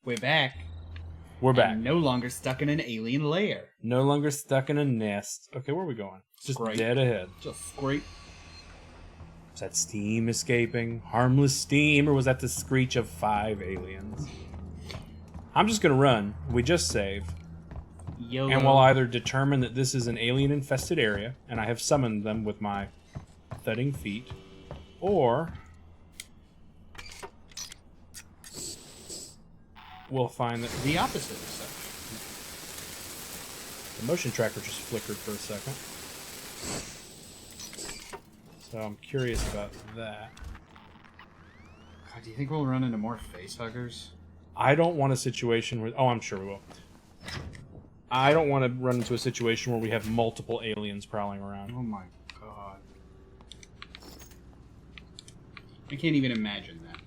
We're back. We're back. And no longer stuck in an alien lair. No longer stuck in a nest. Okay, where are we going? Just dead ahead. Just scrape. Was that steam escaping? Harmless steam? Or was that the screech of 5 aliens? I'm just going to run. We just saved. YOLO. And we'll either determine that this is an alien-infested area, and I have summoned them with my thudding feet, or we'll find that the opposite of such. the motion tracker just flickered for a second. So I'm curious about that. God, do you think we'll run into more facehuggers? I don't want a situation where... Oh, I'm sure we will. I don't want to run into a situation where we have multiple aliens prowling around. Oh my god. I can't even imagine that.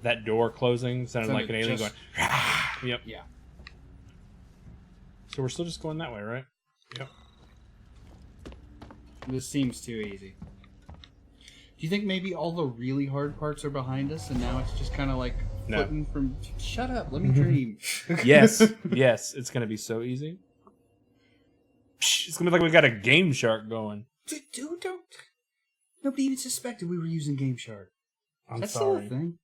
That door closing sounded like an alien just... going... Yep. Yeah. So we're still just going that way, right? Yep. This seems too easy. Do you think maybe all the really hard parts are behind us and now it's just kind of like footing from... Shut up, let me dream. Yes, yes, it's going to be so easy. It's going to be like we got a Game Shark going. Dude, don't... Nobody even suspected we were using Game Shark. That's sorry. Still a thing.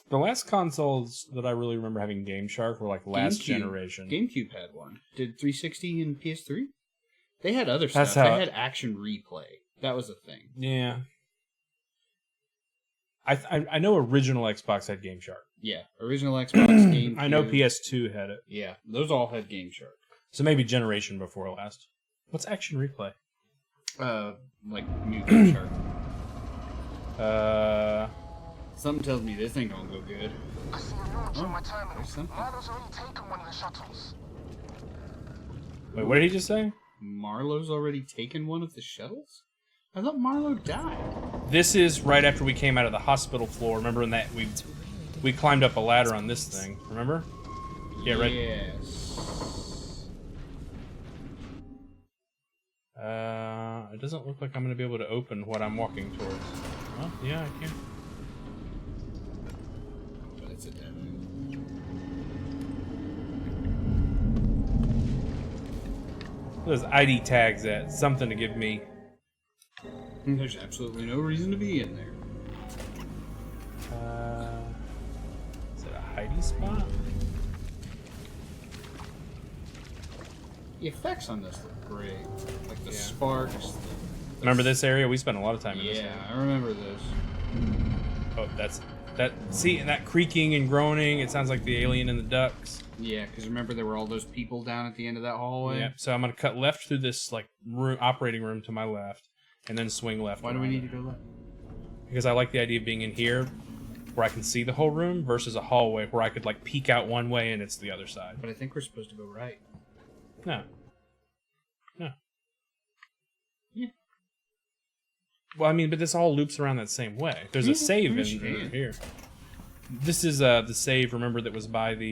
The last consoles that I really remember having Game Shark were like last generation. GameCube had one. Did 360 and PS3? They had other stuff. They had Action Replay. That was a thing. Yeah. I know original Xbox had Game Shark. Yeah, original Xbox, GameCube. I know PS2 had it. Yeah, those all had Game Shark. So maybe generation before last. What's Action Replay? Like new Game Shark. Something tells me this ain't gonna go good. I see a launch on my terminal. There's something. Marlo's already taken one of the shuttles. Wait, what did he just say? Marlo's already taken one of the shuttles? I thought Marlo died. This is right after we came out of the hospital floor. Remember when that we climbed up a ladder on this thing? Remember? Yeah, right. Yes. It doesn't look like I'm going to be able to open what I'm walking towards. Well, yeah, I can. But it's a dead end. Those ID tags at something to give me. There's absolutely no reason to be in there. Is it a hiding spot? The effects on this look great. Like the sparks. Remember this area? We spent a lot of time in this area. Yeah, I remember this. Oh, see, and that creaking and groaning, it sounds like the alien and the ducks. Yeah, because remember there were all those people down at the end of that hallway? Yeah, so I'm going to cut left through this like operating room to my left, and then swing left. Why do we need to go left? Because I like the idea of being in here, where I can see the whole room, versus a hallway where I could like peek out one way and it's the other side. But I think we're supposed to go right. No. No. Yeah. Well, I mean, but this all loops around that same way. There's a save in here. This is the save. Remember that was by the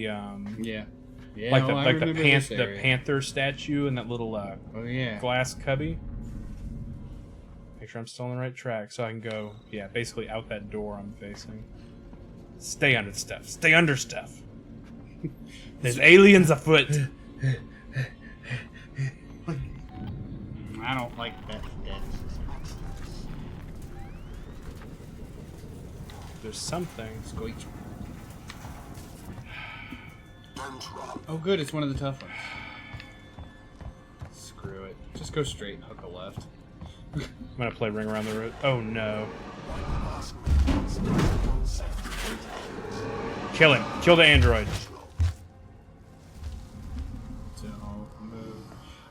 yeah, like the panther statue and that little glass cubby. Make sure I'm still on the right track so I can go. Yeah, basically out that door I'm facing. Stay under stuff. Stay under stuff. There's aliens afoot. I don't like that. There's something. Squeak. Oh, good. It's one of the tough ones. Screw it. Just go straight and hook a left. I'm gonna play Ring Around the Road. Oh no. Kill him. Kill the android.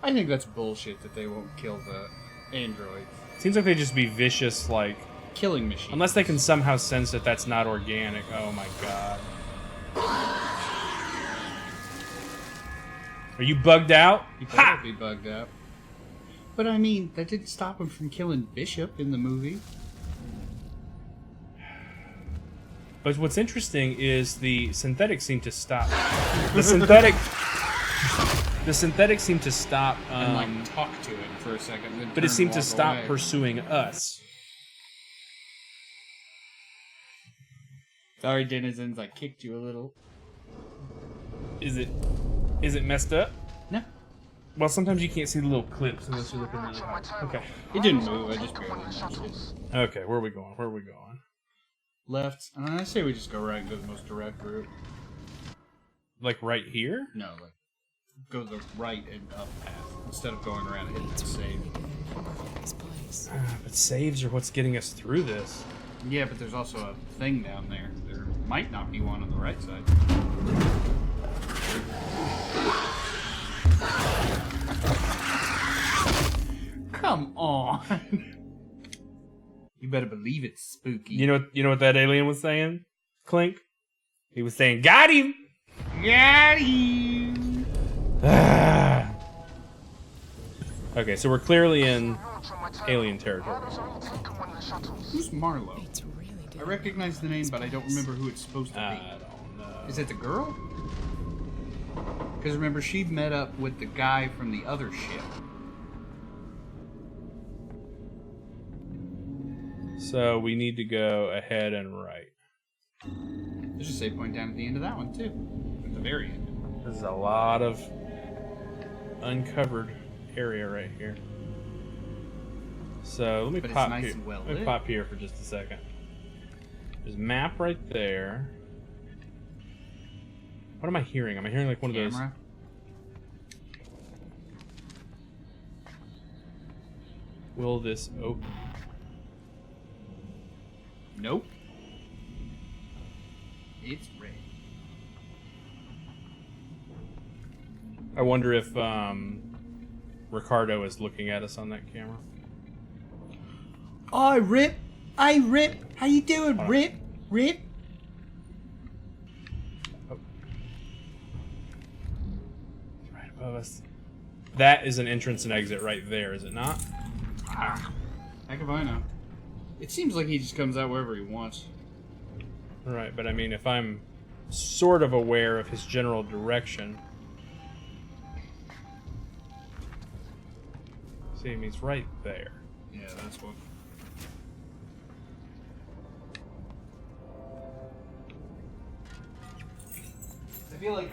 I think that's bullshit that they won't kill the android. Seems like they just be vicious, like killing machines. Unless they can somehow sense that that's not organic. Oh my god. Are you bugged out? You better be bugged out. But I mean, that didn't stop him from killing Bishop in the movie. But what's interesting is the synthetics seem to stop. The synthetics seem to stop. And like talk to it for a second. But it seemed to stop pursuing us. Sorry, denizens, I kicked you a little. Is it messed up? No. Well, sometimes you can't see the little clips unless you're looking really hard. Okay. It didn't move, I just barely moved it. Okay, where are we going? Where are we going? Left. I say we just go right and go the most direct route. Like right here? No, like go the right and up path instead of going around and hitting that save. But saves are what's getting us through this. Yeah, but there's also a thing down there. There might not be one on the right side. Come on. You better believe it's spooky. You know what that alien was saying, Clink? He was saying, "Got him! Got you!" Okay, so we're clearly in alien territory. Who's Marlowe? I recognize the name, but I don't remember who it's supposed to be. I don't know. Is it the girl? Because remember, she met up with the guy from the other ship. So we need to go ahead and right. There's a save point down at the end of that one, too. At the very end. There's a lot of uncovered area right here. So let me But it's pop nice here. and well Let me lit. pop here for just a second. There's a map right there. What am I hearing? Am I hearing like one of those? Camera? Will this open? Nope. It's red. I wonder if Ricardo is looking at us on that camera. Oh, Rip! Hi, Rip! How you doing, Hold on. Rip? Rip? Oh. Right above us. That is an entrance and exit right there, is it not? Ah, heck if I know. It seems like he just comes out wherever he wants. Right, but I mean, if I'm sort of aware of his general direction. See, he's right there. Yeah, that's what. I feel like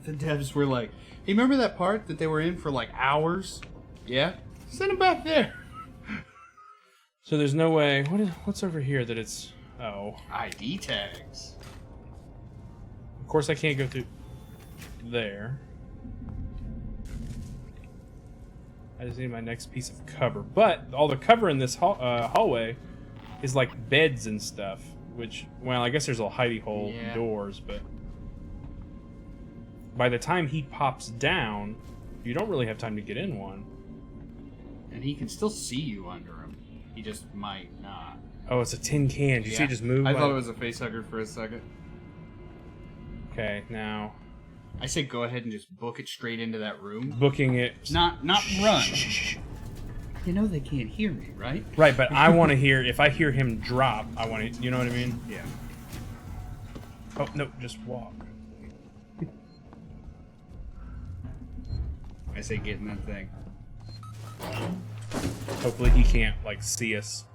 the devs were like, hey, remember that part that they were in for like hours? Yeah? Send him back there. So there's no way. What's over here that it's? Oh, ID tags. of course I can't go through there. I just need my next piece of cover. But all the cover in this hallway is like beds and stuff. Which, well, I guess there's a hidey hole doors, but by the time he pops down, you don't really have time to get in one. And he can still see you under him. He just might not. Oh, it's a tin can. Did you see it just move? I thought it was a face hugger for a second. Okay, now I say go ahead and just book it straight into that room. booking it. Not run. You know they can't hear me, right? Right, but I want to hear. If I hear him drop, I want to. You know what I mean? Yeah. Oh no, just walk. I say get in that thing. Hopefully he can't like see us.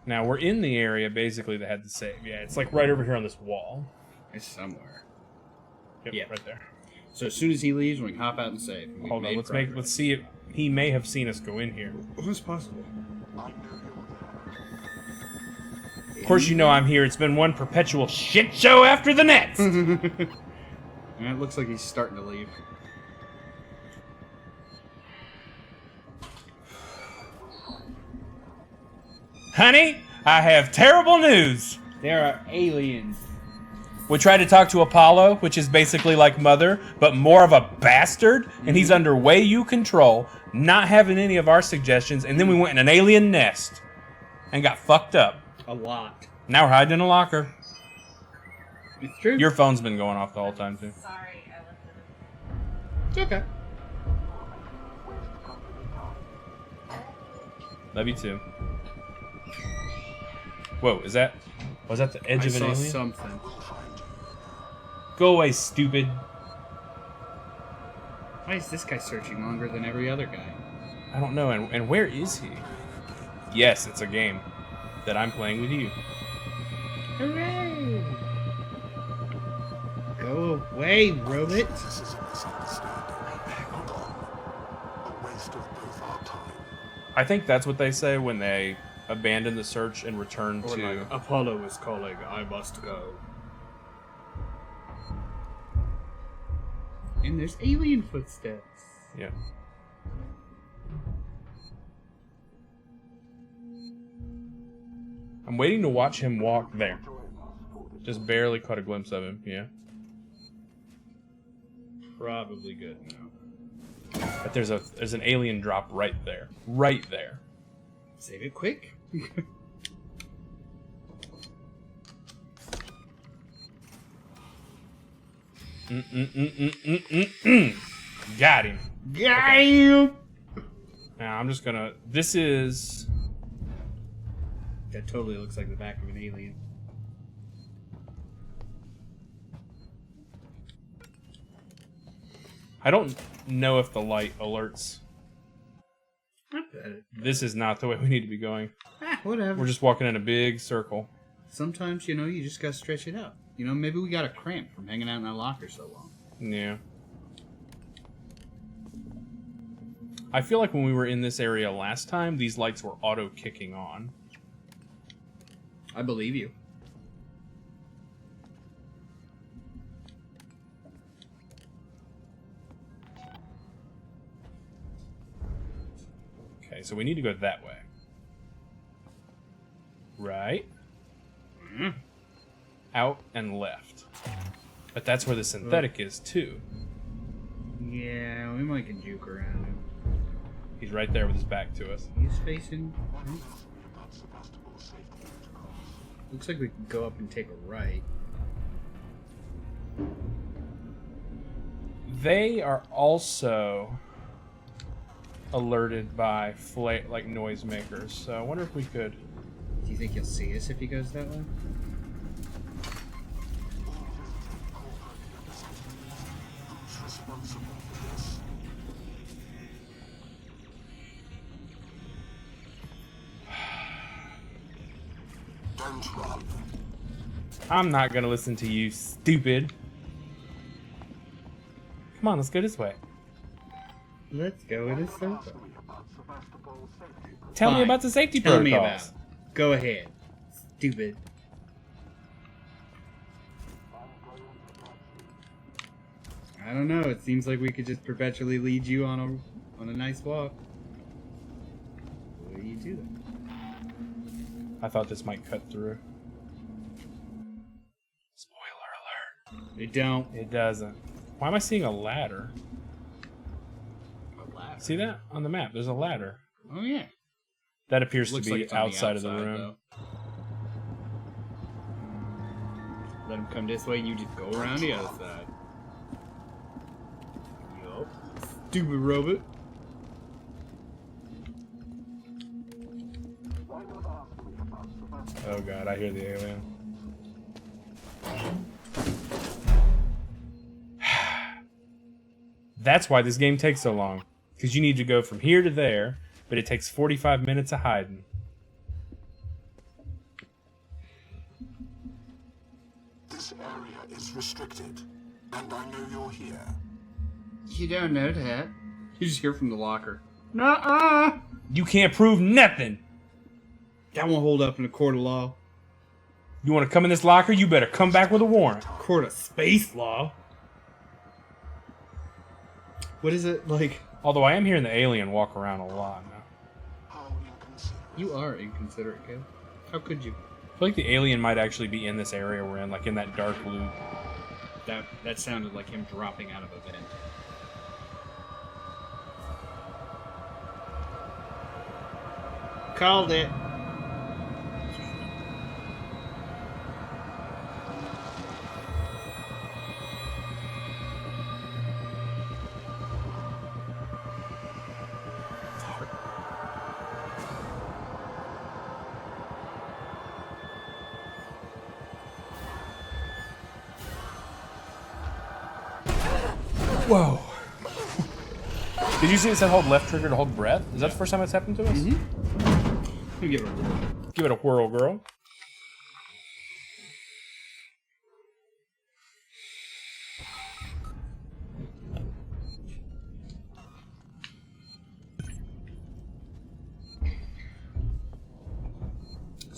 Now we're in the area basically that had the save. Yeah, it's like right over here on this wall. It's somewhere. Yep, Yeah. right there. So as soon as he leaves, we can hop out and save. We've Hold on, made let's see if he may have seen us go in here. What's possible? Of course you know I'm here. It's been one perpetual shit show after the next. And it looks like he's starting to leave. Honey, I have terrible news. There are aliens. We tried to talk to Apollo, which is basically like Mother, but more of a bastard, and he's under way you control, not having any of our suggestions, and then we went in an alien nest and got fucked up. A lot. Now we're hiding in a locker. It's true. Your phone's been going off the whole time, too. Sorry, I left it. It's okay. Love you, too. Whoa, was that the edge of an I alien? saw something. Go away, stupid. Why is this guy searching longer than every other guy? I don't know, and where is he? Yes, it's a game that I'm playing with you. Hooray! Go away, robot! This is a misunderstanding. Hold on. A waste of both our time. I think that's what they say when they abandon the search and return Or to... like, Apollo is calling, I must go. And there's alien footsteps. Yeah. I'm waiting to watch him walk there. Just barely caught a glimpse of him, yeah. Probably good now. But there's an alien drop right there. Right there. Save it quick. Got him. Got him! Now I'm just gonna... This is... That totally looks like the back of an alien. I don't know if the light alerts. I bet it. This is not the way we need to be going. Whatever. We're just walking in a big circle. Sometimes, you know, you just gotta stretch it out. You know, maybe we got a cramp from hanging out in that locker so long. Yeah. I feel like when we were in this area last time, these lights were auto-kicking on. I believe you. Okay, so we need to go that way. Right. Mm. Out and left. But that's where the synthetic is, too. Yeah, we might can juke around him. He's right there with his back to us. He's facing... Looks like we can go up and take a right. They are also alerted by like noisemakers, so I wonder if we could... Do you think he'll see us if he goes that way? Don't run. I'm not gonna listen to you, stupid. Come on, let's go this way. Let's go in a circle. Tell me Fine. about the safety Tell me protocols. about it. Go ahead. Stupid. I don't know. It seems like we could just perpetually lead you on a nice walk. What do you do then? I thought this might cut through. Spoiler alert. They don't. It doesn't. Why am I seeing a ladder? A ladder. See that? On the map, there's a ladder. Oh yeah. That appears Looks to like be it's on the outside of the outside, room. though. Let him come this way and you just go around the other side. Yup. Stupid robot. Oh god, I hear the alien. That's why this game takes so long. Because you need to go from here to there, but it takes 45 minutes of hiding. This area is restricted, and I know you're here. You don't know that. You just hear from the locker. Nuh-uh! You can't prove nothing! That won't hold up in a court of law. You want to come in this locker, you better come back with a warrant. Court of space law? What is it like? Although I am hearing the alien walk around a lot now. How inconsiderate. You are inconsiderate, Caleb. How could you? I feel like the alien might actually be in this area we're in, like in that dark loop. That sounded like him dropping out of a vent. Called it. Whoa. Did you see it said hold left trigger to hold breath? Is that the first time it's happened to us? Mm-hmm. Give it a whirl. Give it a whirl, girl.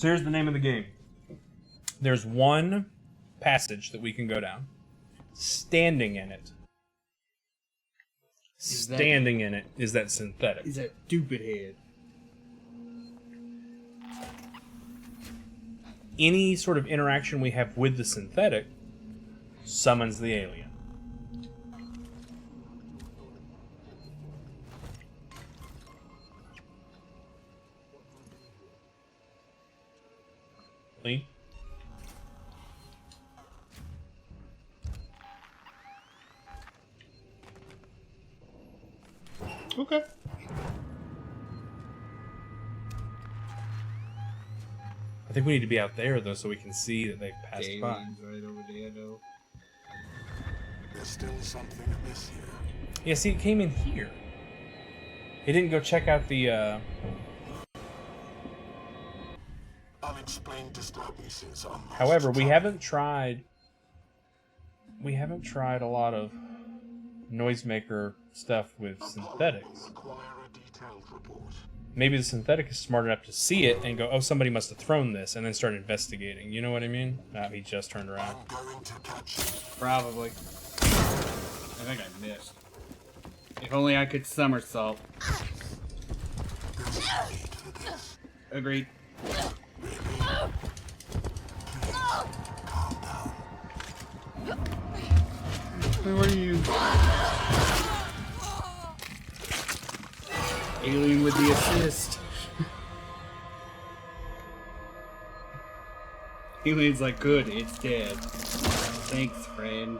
So here's the name of the game. There's one passage that we can go down. Standing in it. Standing in it is that synthetic. Is that stupid head? Any sort of interaction we have with the synthetic summons the alien. Lee? Okay. I think we need to be out there, though, so we can see that they've passed by. Right over there, though. There's still something amiss here. Yeah, see, it came in here. It didn't go check out the, Unexplained disturbances on most However, we time. haven't tried a lot of noisemaker stuff with synthetics. Require a detailed report. Maybe the synthetic is smart enough to see it and go, oh, somebody must have thrown this, and then start investigating. You know what I mean? He just turned around. I'm going to catch you. Probably. I think I missed. If only I could somersault. There's a need for this. Agreed. Calm down. Where are you? Alien with the assist. Alien's like, good, it's dead. Thanks, friend.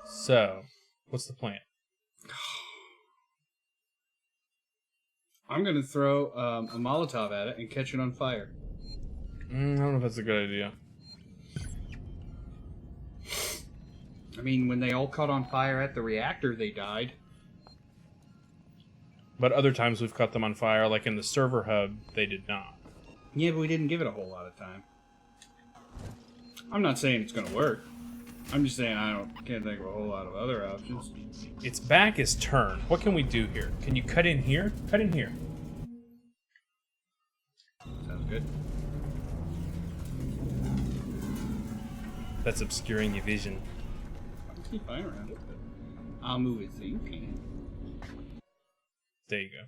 So, what's the plan? I'm gonna throw a Molotov at it and catch it on fire. I don't know if that's a good idea. I mean, when they all caught on fire at the reactor, they died. But other times we've caught them on fire, like in the server hub, they did not. Yeah, but we didn't give it a whole lot of time. I'm not saying it's gonna work. I'm just saying can't think of a whole lot of other options. Its back is turned. What can we do here? Can you cut in here? Cut in here. Sounds good. That's obscuring your vision. I keep fine around it, but I'll move it so you can. There you go.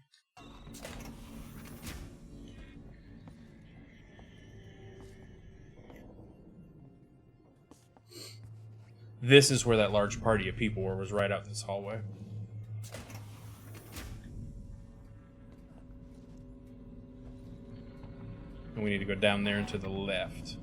This is where that large party of people were, was right out this hallway. And we need to go down there and to the left.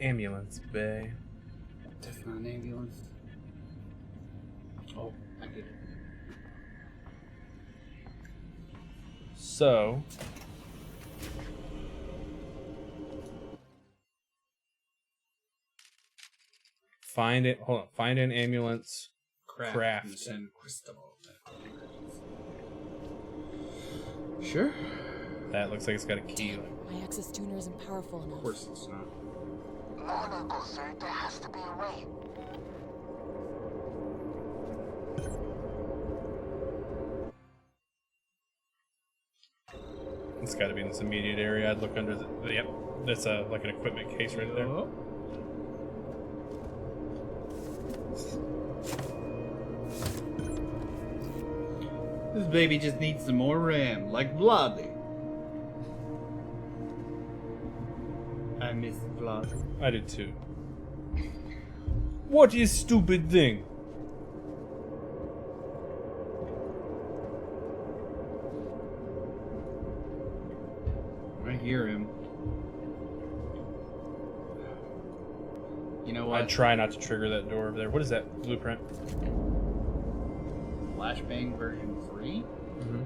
Ambulance bay. That's not an ambulance. Oh, I did it. So, find it. Hold on. Find an ambulance. Craft. San Cristobal. Sure. That looks like it's got a key. My access tuner isn't powerful enough. Of course it's not. No, no, sir. There has to be a way. It's got to be in this immediate area. I'd look under the. Yep, that's like an equipment case right there. Oh. This baby just needs some more RAM, like Vladdy. I miss Vlad. I did too. What is stupid thing? I hear him. You know what? I'd try not to trigger that door over there. What is that blueprint? Flashbang version 3? Mm-hmm.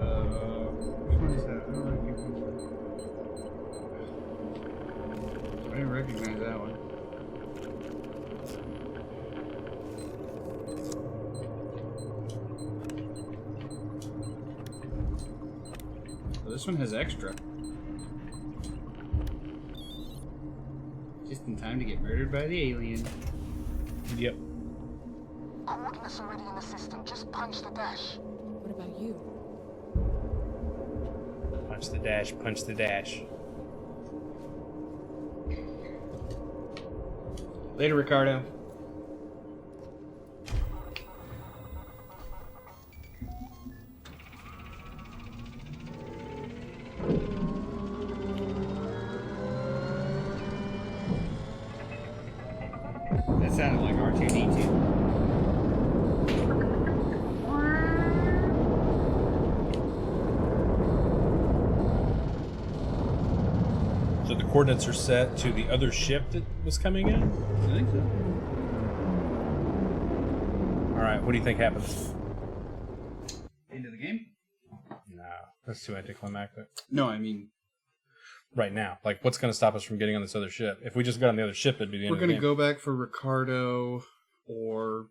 Which one is that? I don't know if you can... Well, this one has extra. Just in time to get murdered by the alien. Yep. Coordinates already in the system. Just punch the dash. What about you? Punch the dash, punch the dash. Later, Ricardo. That sounded like R2-D2. So the coordinates are set to the other ship that was coming in? I think so. Alright, what do you think happens? End of the game? No, that's too anticlimactic. No, I mean... Right now. Like, what's going to stop us from getting on this other ship? If we just got on the other ship, it'd be the end We're of the going game. to go back for Ricardo, or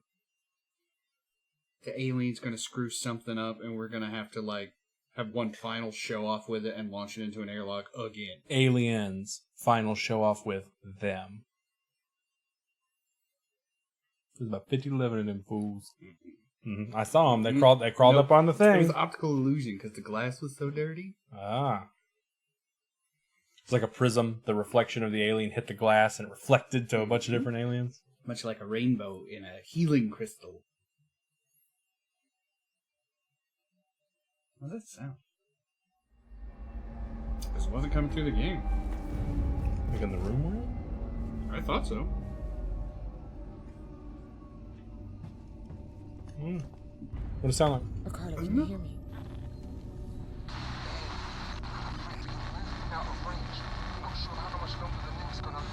the alien's going to screw something up, and we're going to have to, like, have one final show-off with it and launch it into an airlock again. Aliens. Final show-off with them. There's about 50-11 of them fools. Mm-hmm. I saw them. They crawled Nope. up on the It thing. was optical illusion, because the glass was so dirty. Ah. It's like a prism. The reflection of the alien hit the glass and it reflected to a bunch of different aliens. Much like a rainbow in a healing crystal. What does that sound? Because it wasn't coming through the game. Like in the room we're in? I thought so. What does it sound like? Ricardo, can you hear me? Out of range. Not sure how much longer the link's gonna last.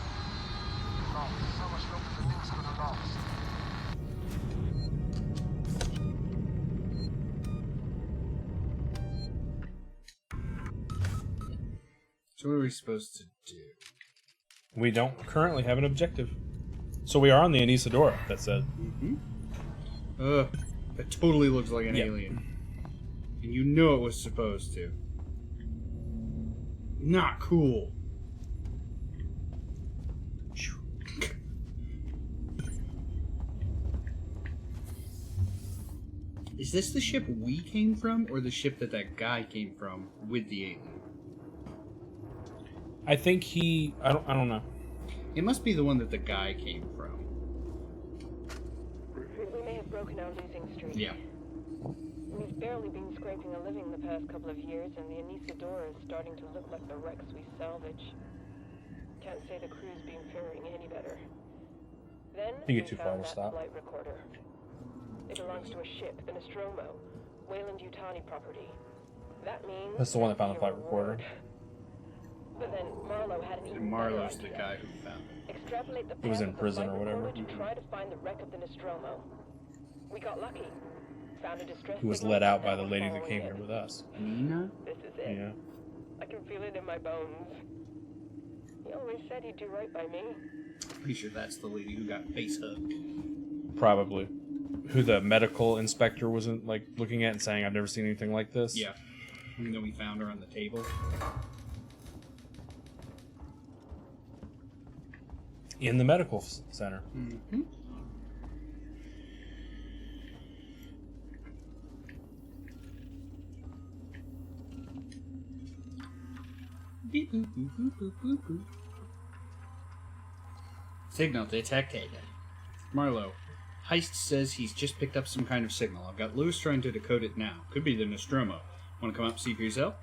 How much longer the link's gonna last. So what are we supposed to do? We don't currently have an objective. So we are on the Anesidora, that said. That totally looks like an Yep. alien. And you know it was supposed to. Not cool. Is this the ship we came from, or the ship that guy came from with the alien? I think he... I don't know. It must be the one that the guy came from. We may have broken our losing streak. Yeah. We've barely been scraping a living the past couple of years, and the Anesidora is starting to look like the wrecks we salvage. Can't say the crew's been faring any better. Then You get we too far, found we'll that stop. flight recorder. It belongs to a ship, the Nostromo, Wayland-Yutani property. That means That's the one that found the your flight recorder. reward. But then Marlowe had an even And better Marlowe's the idea. guy who found it. Extrapolate the He was path in of the prison flight or whatever. recorder to try to find the wreck of the Nostromo. We got lucky. Found a distress He was signal let out by and the we're lady that following came it. here with us. Nina? This is it. Yeah. I can feel it in my bones. He always said he'd do right by me. Pretty sure that's the lady who got face hugged. Probably. Who the medical inspector wasn't, like, looking at and saying, I've never seen anything like this? Yeah. Even though we found her on the table. In the medical center. Mm-hmm. Beep, boop, boop, boop, boop, boop, boop. Signal detected. Marlowe. Heist says he's just picked up some kind of signal. I've got Lewis trying to decode it now. Could be the Nostromo. Want to come up and see for yourself?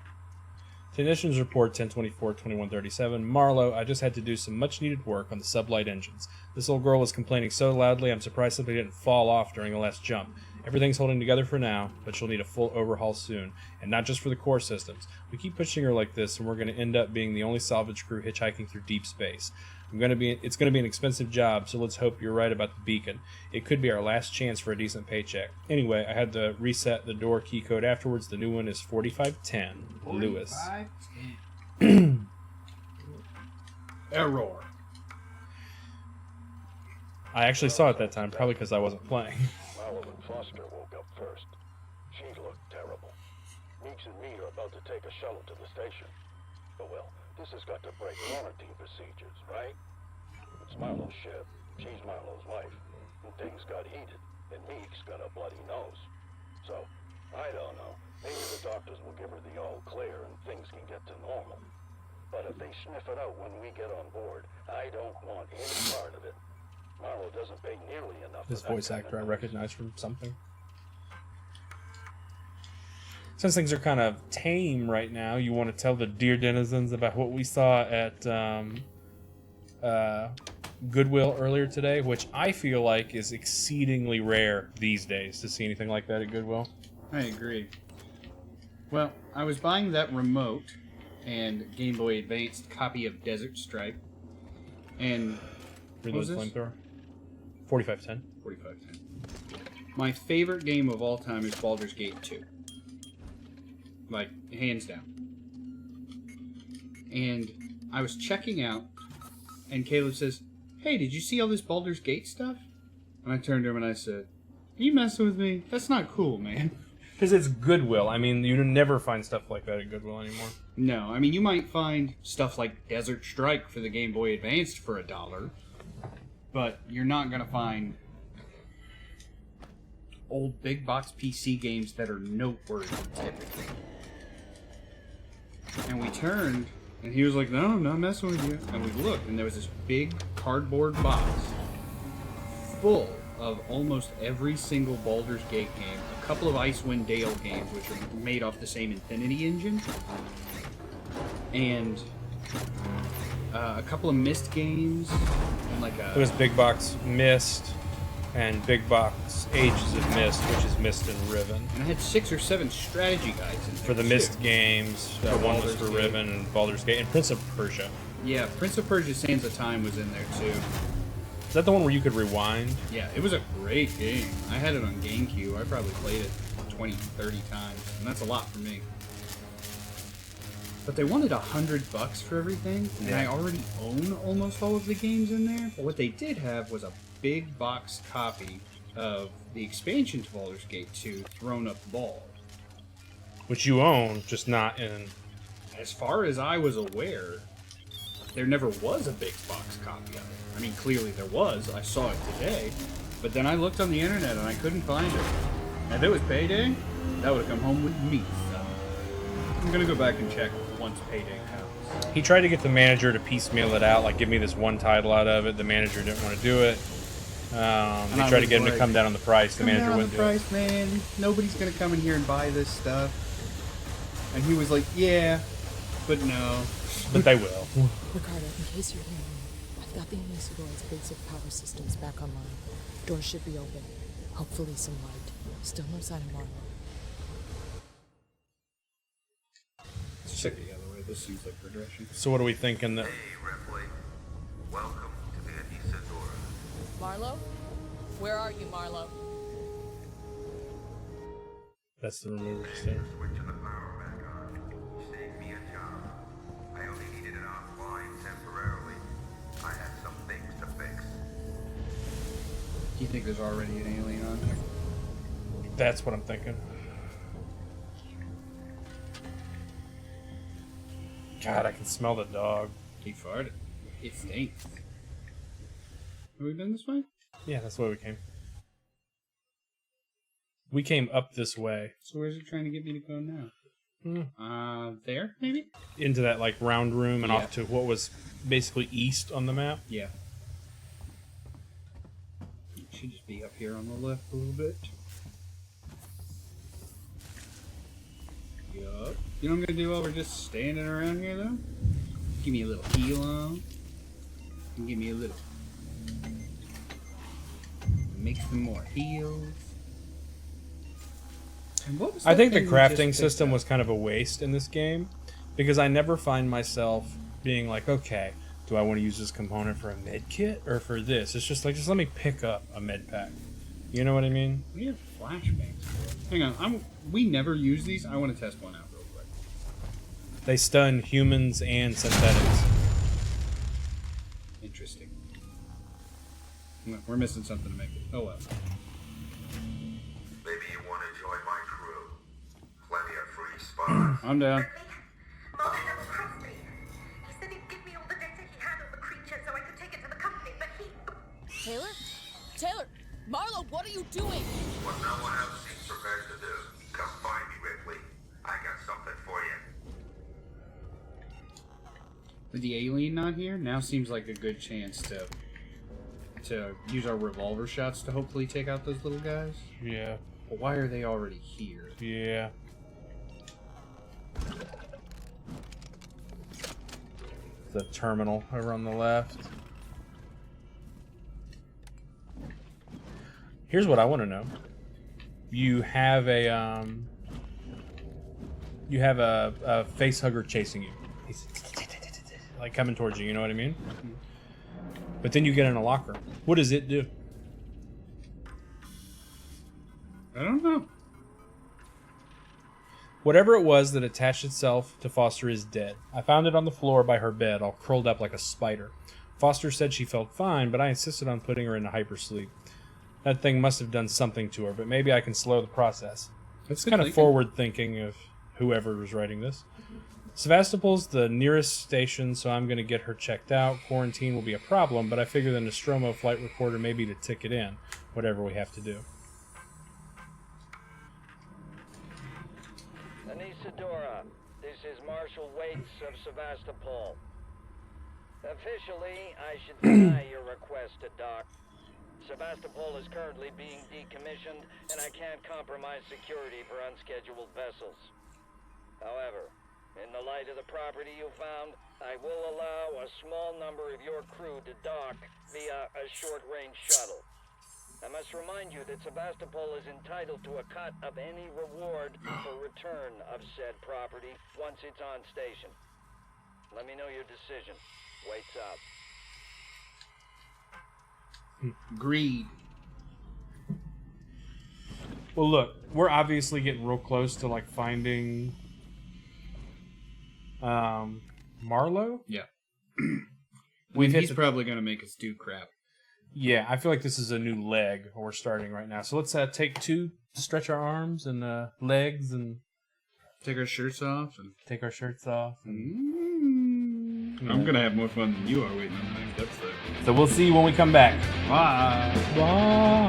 Technicians report 1024-2137. Marlowe, I just had to do some much-needed work on the sublight engines. This little girl was complaining so loudly I'm surprised something didn't fall off during the last jump. Everything's holding together for now, but she'll need a full overhaul soon. And not just for the core systems. We keep pushing her like this, and we're going to end up being the only salvage crew hitchhiking through deep space. It's going to be an expensive job, so let's hope you're right about the beacon. It could be our last chance for a decent paycheck. Anyway, I had to reset the door key code afterwards. The new one is 4510. Lewis. 4510. Error. I actually saw it that time, probably because I wasn't playing. Mallow and Foster woke up first. She looked terrible. Meeks and me are about to take a shuttle to the station. But well, this has got to break quarantine procedures, right? It's Marlowe's ship. She's Marlowe's wife. And things got heated, and Meeks got a bloody nose. So, I don't know. Maybe the doctors will give her the all clear and things can get to normal. But if they sniff it out when we get on board, I don't want any part of it. Marlowe doesn't pay nearly enough. This voice actor I recognize from something. Since things are kind of tame right now, you want to tell the dear denizens about what we saw at Goodwill earlier today, which I feel like is exceedingly rare these days to see anything like that at Goodwill. I agree. Well, I was buying that remote and Game Boy Advanced copy of Desert Strike, and Reload flamethrower. 4510. 4510. My favorite game of all time is Baldur's Gate 2. Like, hands down. And I was checking out, and Caleb says, "Hey, did you see all this Baldur's Gate stuff?" And I turned to him and I said, "Are you messing with me? That's not cool, man." Because it's Goodwill. I mean, you never find stuff like that at Goodwill anymore. No, I mean, you might find stuff like Desert Strike for the Game Boy Advanced for $1, but you're not going to find old big box PC games that are noteworthy, typically. And we turned, and he was like, "No, I'm not messing with you." And we looked, and there was this big cardboard box full of almost every single Baldur's Gate game, a couple of Icewind Dale games, which are made off the same Infinity engine, and a couple of Myst games, and like a... It was Big Box Myst and Big Box Ages of Myst, which is Myst and Riven. And I had 6 or 7 strategy guides in there for the too. Myst games, one was for Riven and Baldur's Gate, and Prince of Persia. Yeah, Prince of Persia Sands of Time was in there too. Is that the one where you could rewind? Yeah, it was a great game. I had it on GameCube. I probably played it 20, 30 times, and that's a lot for me. But they wanted $100 for everything, and I already own almost all of the games in there. But what they did have was a big box copy of the expansion to Baldur's Gate 2, Throne Up Ball. Which you own, just not in... As far as I was aware, there never was a big box copy of it. I mean, clearly there was. I saw it today. But then I looked on the internet and I couldn't find it. And if it was payday, that would have come home with me. So I'm going to go back and check once payday comes. He tried to get the manager to piecemeal it out, like give me this one title out of it. The manager didn't want to do it. He tried to get him to come down on the price. The manager wouldn't do it. Come down on the price, man. Nobody's going to come in here and buy this stuff. And he was like, "Yeah, but no." But they will. Ricardo, in case you're hearing me, I've got the Anisidor's basic power systems back online. Doors should be open. Hopefully some light. Still no sign of Marlowe. Check the other way. This seems like progression. So what are we thinking that... Hey, Ripley. Welcome to the Anesidora. Marlowe? Where are you, Marlowe? That's the remover there. Switching the power back on. Saved me a job. I only needed it offline temporarily. I had some things to fix. Do you think there's already an alien on there? That's what I'm thinking. God, I can smell the dog. He farted. It stinks. Have we been this way? Yeah, that's the way we came. We came up this way. So where's it trying to get me to go now? There, maybe? Into that, like, round room and off to what was basically east on the map. Yeah. It should just be up here on the left a little bit. Yup. You know what I'm gonna do while we're just standing around here, though? Give me a little heal on. And give me a little... Make some more heals. And what was I think the thing we just crafting picked system up? was kind of a waste in this game, because I never find myself being like, okay, do I want to use this component for a med kit or for this? It's just like, just let me pick up a med pack. You know what I mean? We have flashbangs for it. Hang on, we never use these. I want to test one out real quick. They stun humans and synthetics. Interesting. We're missing something to make it. Oh well. Maybe you want to join my crew. Plenty of free spots. I'm down. Marvin never pressed me. He said he'd give me all the data he had on the creature so I could take it to the company, but he... Taylor? Taylor! Marlo, what are you doing? What no one else seems prepared to do. Come find me, Ripley. I got something for you. With the alien not here, now seems like a good chance to use our revolver shots to hopefully take out those little guys. Yeah. But why are they already here? Yeah. The terminal over on the left. Here's what I want to know. You have a face hugger chasing you. He's like coming towards you, you know what I mean? But then you get in a locker. What does it do? I don't know. Whatever it was that attached itself to Foster is dead. I found it on the floor by her bed, all curled up like a spider. Foster said she felt fine, but I insisted on putting her into hypersleep. That thing must have done something to her, but maybe I can slow the process. It's kind of forward thinking of whoever was writing this. Sevastopol's the nearest station, so I'm going to get her checked out. Quarantine will be a problem, but I figure the Nostromo flight recorder may be to ticket in, whatever we have to do. Anesidora, this is Marshal Waits of Sevastopol. Officially, I should deny your request to dock. Sevastopol is currently being decommissioned, and I can't compromise security for unscheduled vessels. However, in the light of the property you found, I will allow a small number of your crew to dock via a short-range shuttle. I must remind you that Sevastopol is entitled to a cut of any reward for return of said property once it's on station. Let me know your decision. Waits out. Agreed. Well, look, we're obviously getting real close to like finding Marlo. Yeah. He's probably going to make us do crap. Yeah, I feel like this is a new leg we're starting right now. So let's take two, stretch our arms and legs, and take our shirts off. I'm going to have more fun than you are waiting on the next episode. So we'll see when we come back. Bye. Bye.